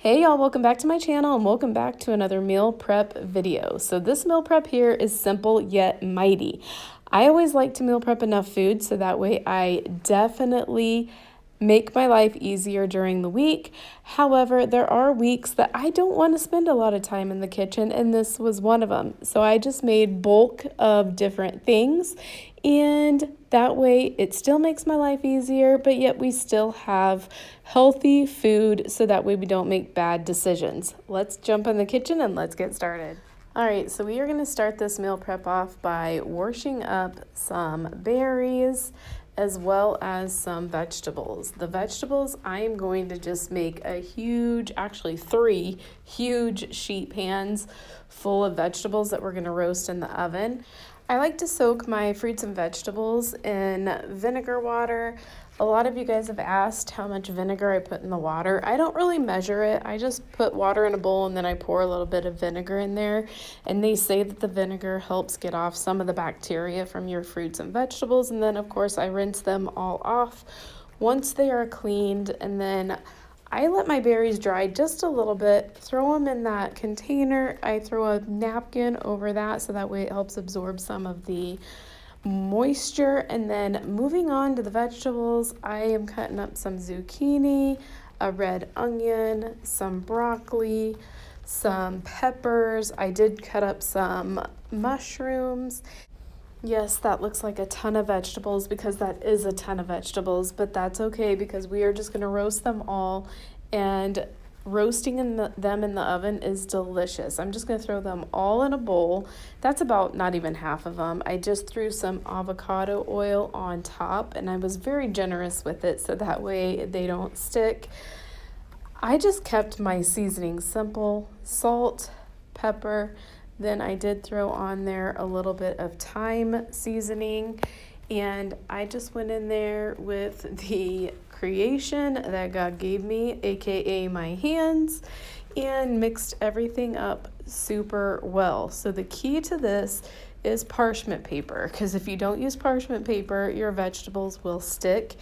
Hey y'all, welcome back to my channel and welcome back to another meal prep video. So this meal prep here is simple yet mighty. I always like to meal prep enough food so that way I definitely make my life easier during the week. However, there are weeks that I don't want to spend a lot of time in the kitchen, and this was one of them. So I just made bulk of different things, and that way it still makes my life easier, but yet we still have healthy food so that way we don't make bad decisions. Let's jump in the kitchen and let's get started. All right, so we are going to start this meal prep off by washing up some berries as well as some vegetables. The vegetables, I am going to just make a huge, actually 3 huge sheet pans full of vegetables that we're going to roast in the oven. I like to soak my fruits and vegetables in vinegar water. A lot of you guys have asked how much vinegar I put in the water. I don't really measure it. I just put water in a bowl and then I pour a little bit of vinegar in there. And they say that the vinegar helps get off some of the bacteria from your fruits and vegetables. And then of course I rinse them all off once they are cleaned. And then I let my berries dry just a little bit, throw them in that container. I throw a napkin over that so that way it helps absorb some of the moisture. And then moving on to the vegetables, I am cutting up some zucchini, a red onion, some broccoli, some peppers. I did cut up some mushrooms. Yes, that looks like a ton of vegetables because that is a ton of vegetables, but that's okay because we are just going to roast them all, and roasting them in the oven is delicious. I'm just going to throw them all in a bowl. That's about not even half of them. I just threw some avocado oil on top, and I was very generous with it so that way they don't stick. I just kept my seasoning simple: salt, pepper. Then I did throw on there a little bit of thyme seasoning, and I just went in there with the creation that God gave me, aka my hands, and mixed everything up super well. So the key to this is parchment paper, because if you don't use parchment paper, your vegetables will stick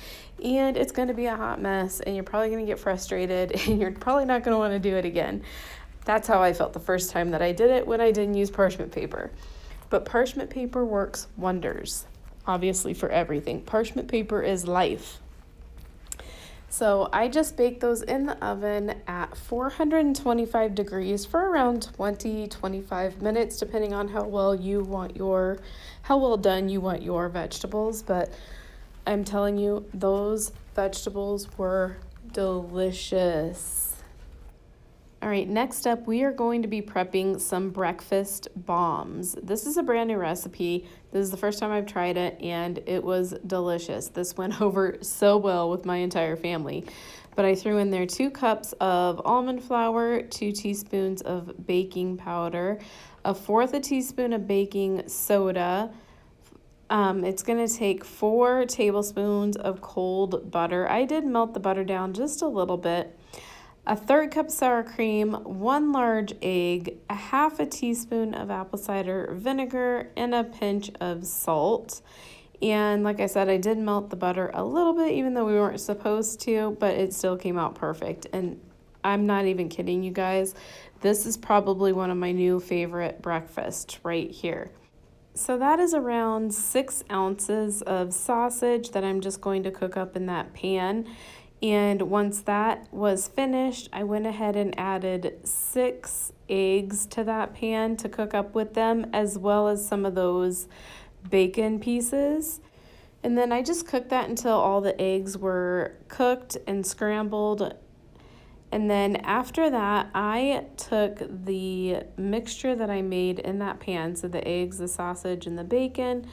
and it's going to be a hot mess, and you're probably going to get frustrated and you're probably not going to want to do it again. That's how I felt the first time that I did it, when I didn't use parchment paper. But parchment paper works wonders, obviously, for everything. Parchment paper is life. So I just baked those in the oven at 425 degrees for around 20-25 minutes, depending on how well done you want your vegetables. But I'm telling you, those vegetables were delicious. All right, next up, we are going to be prepping some breakfast bombs. This is a brand new recipe. This is the first time I've tried it, and it was delicious. This went over so well with my entire family. But I threw in there 2 cups of almond flour, 2 teaspoons of baking powder, 1/4 teaspoon of baking soda. It's going to take 4 tablespoons of cold butter. I did melt the butter down just a little bit. 1/3 cup sour cream, 1 large egg, 1/2 teaspoon of apple cider vinegar, and a pinch of salt. And like I said, I did melt the butter a little bit, even though we weren't supposed to, but it still came out perfect. And I'm not even kidding you guys. This is probably one of my new favorite breakfasts right here. So that is around 6 ounces of sausage that I'm just going to cook up in that pan. And once that was finished, I went ahead and added 6 eggs to that pan to cook up with them, as well as some of those bacon pieces. And then I just cooked that until all the eggs were cooked and scrambled. And then after that, I took the mixture that I made in that pan, so the eggs, the sausage, and the bacon,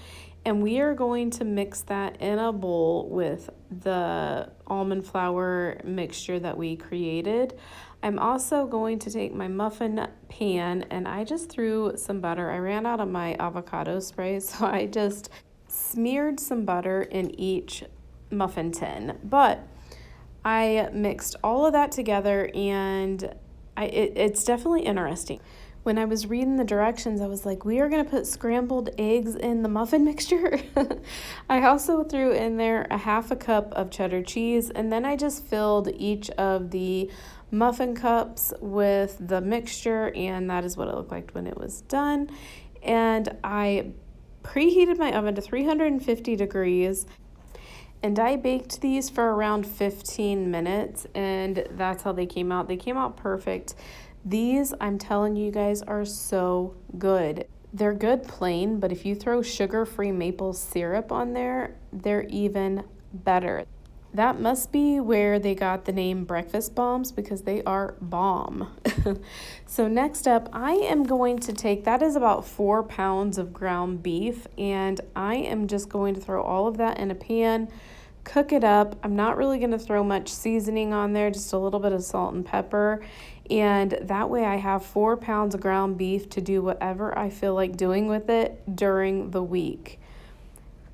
and we are going to mix that in a bowl with the almond flour mixture that we created. I'm also going to take my muffin pan, and I just threw some butter. I ran out of my avocado spray, so I just smeared some butter in each muffin tin. But I mixed all of that together, and it's definitely interesting. When I was reading the directions, I was like, we are going to put scrambled eggs in the muffin mixture. I also threw in there 1/2 cup of cheddar cheese, and then I just filled each of the muffin cups with the mixture, and that is what it looked like when it was done. And I preheated my oven to 350 degrees, and I baked these for around 15 minutes, and that's how they came out. They came out perfect. These, I'm telling you guys, are so good. They're good plain, but if you throw sugar-free maple syrup on there, they're even better. That must be where they got the name breakfast bombs, because they are bomb. So next up, I am going to take, that is about 4 pounds of ground beef, and I am just going to throw all of that in a pan, cook it up. I'm not really going to throw much seasoning on there, just a little bit of salt and pepper. And that way I have 4 pounds of ground beef to do whatever I feel like doing with it during the week.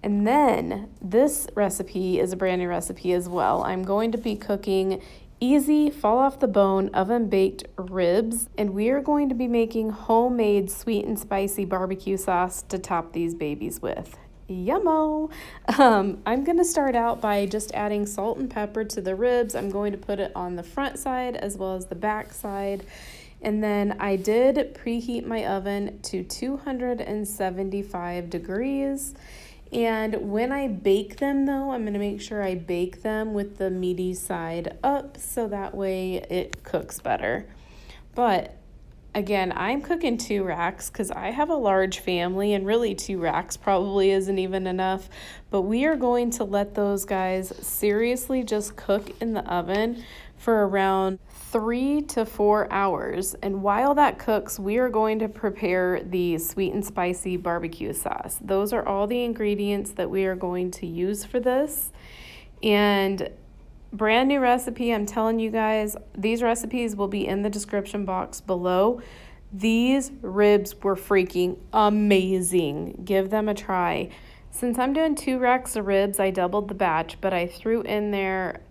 And then this recipe is a brand new recipe as well. I'm going to be cooking easy, fall off the bone, oven baked ribs, and we are going to be making homemade sweet and spicy barbecue sauce to top these babies with. Yummo! I'm going to start out by just adding salt and pepper to the ribs. I'm going to put it on the front side as well as the back side. And then I did preheat my oven to 275 degrees. And when I bake them though, I'm going to make sure I bake them with the meaty side up so that way it cooks better. But again, I'm cooking 2 racks because I have a large family, and really 2 racks probably isn't even enough. But we are going to let those guys seriously just cook in the oven for around 3 to 4 hours. And while that cooks, we are going to prepare the sweet and spicy barbecue sauce. Those are all the ingredients that we are going to use for this. And brand new recipe, I'm telling you guys, these recipes will be in the description box below. These ribs were freaking amazing. Give them a try. Since I'm doing 2 racks of ribs, I doubled the batch, but I threw in there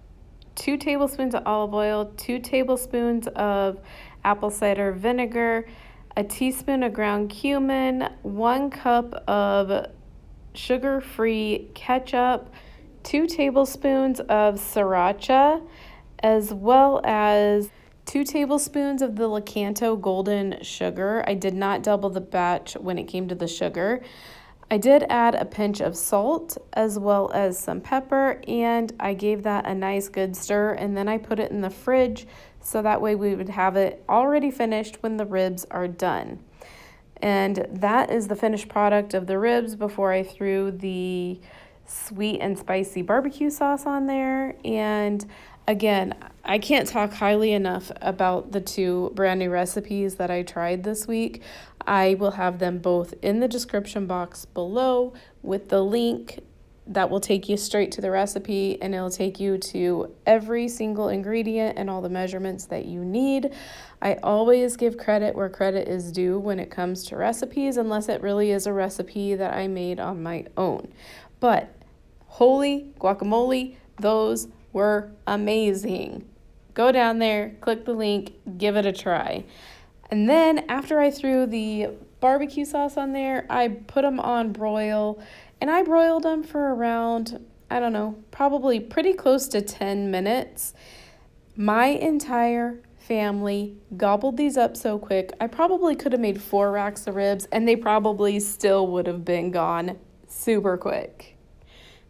2 tablespoons of olive oil, 2 tablespoons of apple cider vinegar, a teaspoon of ground cumin, 1 cup of sugar-free ketchup, 2 tablespoons of sriracha, as well as 2 tablespoons of the Lakanto golden sugar. I did not double the batch when it came to the sugar. I did add a pinch of salt as well as some pepper, and I gave that a nice good stir, and then I put it in the fridge so that way we would have it already finished when the ribs are done. And that is the finished product of the ribs before I threw the sweet and spicy barbecue sauce on there. And again, I can't talk highly enough about the 2 brand new recipes that I tried this week. I will have them both in the description box below with the link that will take you straight to the recipe, and it'll take you to every single ingredient and all the measurements that you need. I always give credit where credit is due when it comes to recipes, unless it really is a recipe that I made on my own. But holy guacamole, those were amazing. Go down there, click the link, give it a try. And then after I threw the barbecue sauce on there, I put them on broil, and I broiled them for around, I don't know, probably pretty close to 10 minutes. My entire family gobbled these up so quick. I probably could have made 4 racks of ribs, and they probably still would have been gone super quick.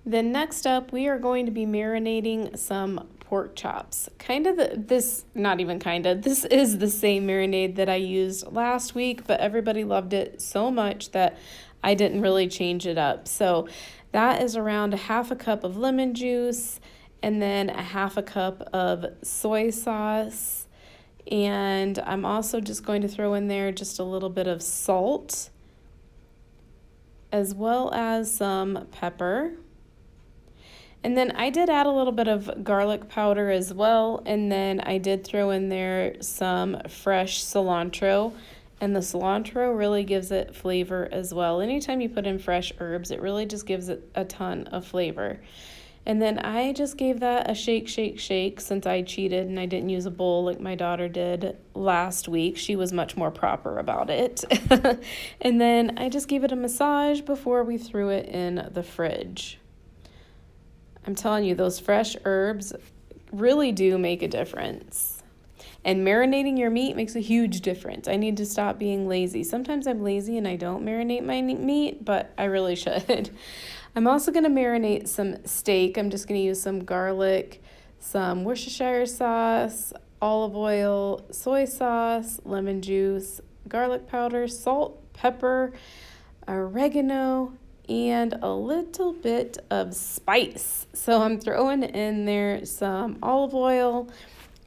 Then next up, we are going to be marinating some pork chops. This is the same marinade that I used last week, but everybody loved it so much that I didn't really change it up. So that is around a 1/2 cup of lemon juice, and then a 1/2 cup of soy sauce. And I'm also just going to throw in there just a little bit of salt, as well as some pepper. And then I did add a little bit of garlic powder as well. And then I did throw in there some fresh cilantro. And the cilantro really gives it flavor as well. Anytime you put in fresh herbs, it really just gives it a ton of flavor. And then I just gave that a shake, since I cheated and I didn't use a bowl like my daughter did last week. She was much more proper about it. And then I just gave it a massage before we threw it in the fridge. I'm telling you, those fresh herbs really do make a difference. And marinating your meat makes a huge difference. I need to stop being lazy. Sometimes I'm lazy and I don't marinate my meat, but I really should. I'm also going to marinate some steak. I'm just going to use some garlic, some Worcestershire sauce, olive oil, soy sauce, lemon juice, garlic powder, salt, pepper, oregano, and a little bit of spice. So I'm throwing in there some olive oil.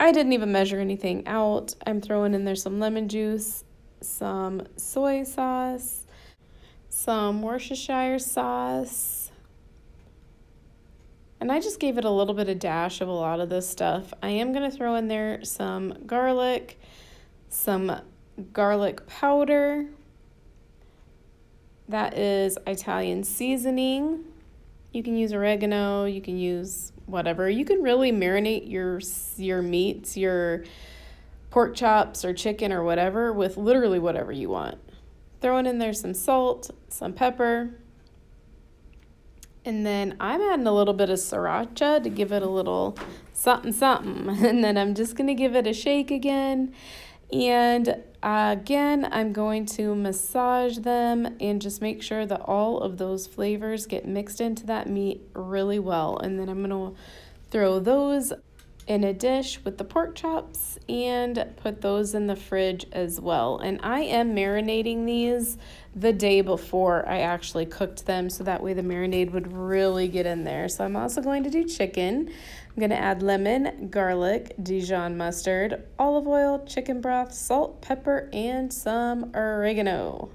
I didn't even measure anything out. I'm throwing in there some lemon juice, some soy sauce, some Worcestershire sauce, and I just gave it a little bit of dash of a lot of this stuff. I am going to throw in there some garlic powder. That is Italian seasoning. You can use oregano, you can use whatever. You can really marinate your meats, your pork chops or chicken or whatever with literally whatever you want. Throwing in there some salt, some pepper. And then I'm adding a little bit of sriracha to give it a little something something. And then I'm just going to give it a shake again. And again, I'm going to massage them and just make sure that all of those flavors get mixed into that meat really well. And then I'm going to throw those in a dish with the pork chops and put those in the fridge as well. And I am marinating these the day before I actually cooked them, so that way the marinade would really get in there. So I'm also going to do chicken. I'm going to add lemon, garlic, Dijon mustard, olive oil, chicken broth, salt, pepper, and some oregano.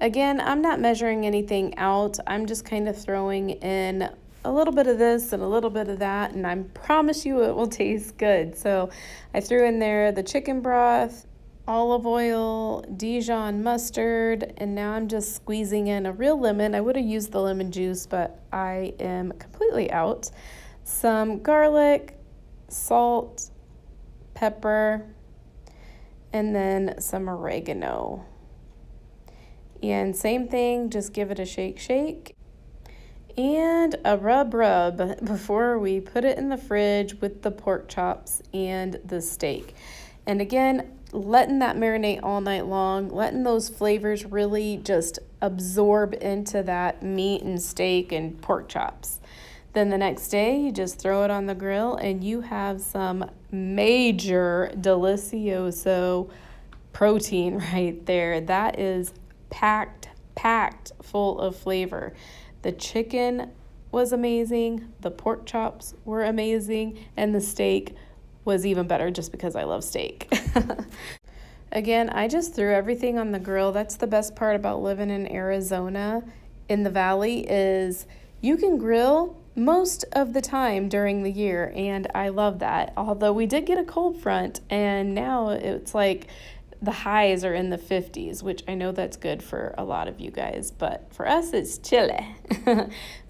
Again, I'm not measuring anything out. I'm just kind of throwing in a little bit of this and a little bit of that, and I promise you it will taste good. So I threw in there the chicken broth, olive oil, Dijon mustard, and now I'm just squeezing in a real lemon. I would have used the lemon juice, but I am completely out. Some garlic, salt, pepper, and then some oregano. And same thing, just give it a shake. And a rub before we put it in the fridge with the pork chops and the steak. And again, letting that marinate all night long, letting those flavors really just absorb into that meat and steak and pork chops. Then the next day, you just throw it on the grill and you have some major delicioso protein right there. That is packed full of flavor. The chicken was amazing, the pork chops were amazing, and the steak was even better just because I love steak. Again, I just threw everything on the grill. That's the best part about living in Arizona in the valley is you can grill most of the time during the year, and I love that. Although we did get a cold front, and now it's like the highs are in the 50s, which I know that's good for a lot of you guys, but for us, it's chilly.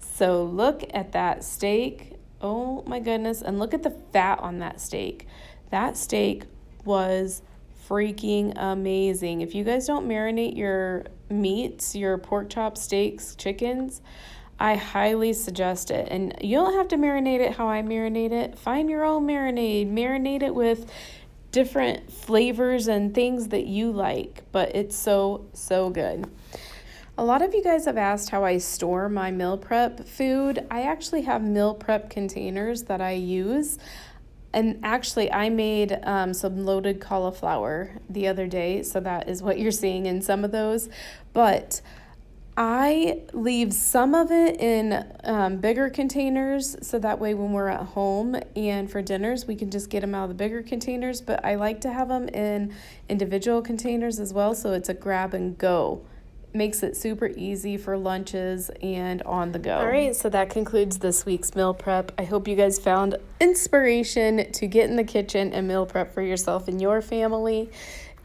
So look at that steak. Oh my goodness. And look at the fat on that steak. That steak was freaking amazing. If you guys don't marinate your meats, your pork chops, steaks, chickens, I highly suggest it. And you don't have to marinate it how I marinate it. Find your own marinade. Marinate it with different flavors and things that you like, but it's so good. A lot of you guys have asked how I store my meal prep food. I actually have meal prep containers that I use. And actually, I made some loaded cauliflower the other day, so that is what you're seeing in some of those. But I leave some of it in bigger containers, so that way when we're at home and for dinners, we can just get them out of the bigger containers. But I like to have them in individual containers as well, so it's a grab and go. Makes it super easy for lunches and on the go. All right, so that concludes this week's meal prep. I hope you guys found inspiration to get in the kitchen and meal prep for yourself and your family.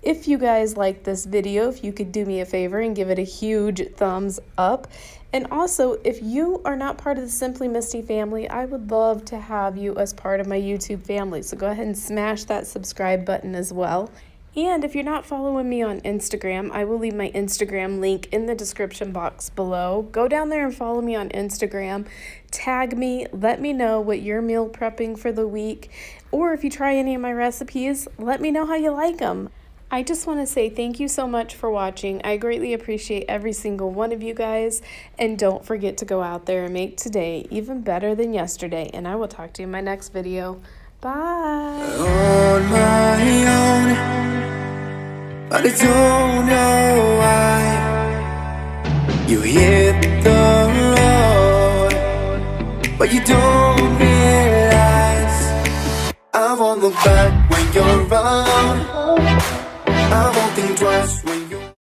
If you guys like this video, if you could do me a favor and give it a huge thumbs up. And also, if you are not part of the Simply Misty family, I would love to have you as part of my YouTube family. So go ahead and smash that subscribe button as well. And if you're not following me on Instagram, I will leave my Instagram link in the description box below. Go down there and follow me on Instagram. Tag me. Let me know what you're meal prepping for the week. Or if you try any of my recipes, let me know how you like them. I just want to say thank you so much for watching. I greatly appreciate every single one of you guys. And don't forget to go out there and make today even better than yesterday. And I will talk to you in my next video. Bye. On my own, but I don't know why you hit the road, but you don't